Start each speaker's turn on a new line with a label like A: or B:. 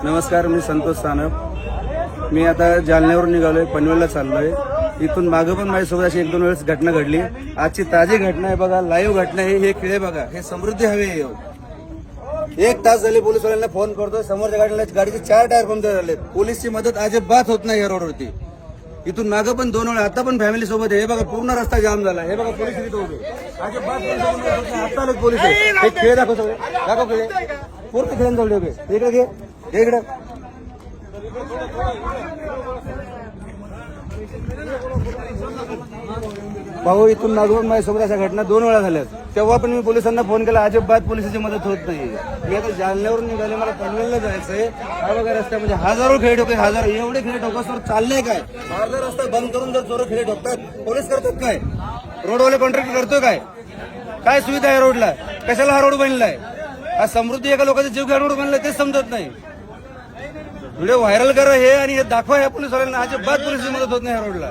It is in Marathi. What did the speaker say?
A: नमस्कार, मी संतोष सानप. मी आता जालन्यावरून निघालोय, पनवेलला चाललोय. इथून मागं पण माझ्यासोबत अशी 1-2 वेळेस घटना घडली. आजची ताजी घटना आहे बघा, लाईव्ह घटना आहे. हे खिळे बघा, हे समृद्धी हवे. 1 तास झाले पोलिसवाल्यांना फोन करतोय. समोरच्या गाडीचे 4 टायर पंक्चर झाले. पोलीसची मदत अजिबात होत नाही या रोडवरती. इथून मागं पण 2 वेळा, आता पण फॅमिली सोबत आहे. हे बघा, पूर्ण रस्ता जाम झाला. हे बघा, पोलीस इथे उभे. अजिबात आता आले पोलीस. हे खेळ दाखव, सगळे दाखव खेळ. पूर्ण खेळांना जवळ उभे. इकडे घे, इकडे. भाऊ, इथून मागून माझ्यासोबत अशा घटना 2 वेळा झाल्यात. तेव्हा पण मी पोलिसांना फोन केला, अजिबात पोलिसांची मदत होत नाही. मी आता जालन्यावरून निघाले, मला पनवेलला जायचंय. हा बघा रस्ता, म्हणजे हजारो खेळ ठोके, हजारो एवढे खेळ ठोकासवर चाललंय काय? अर्धा रस्ता बंद करून जर चोर खेळ ठोकतात, पोलीस करतात काय? रोडवाले कॉन्ट्रॅक्ट करतो काय? काय सुविधा आहे रोडला? कशाला हा रोड बनलाय? हा समृद्धी एका लोकांचा जीव घ्या रोड बनलाय, तेच समजत नाही. व्हिडिओ व्हायरल करा हे आणि हे दाखवा या पोलिसवाल्यांना. अजिबात पोलिसांची मदत होत नाही या रोडला.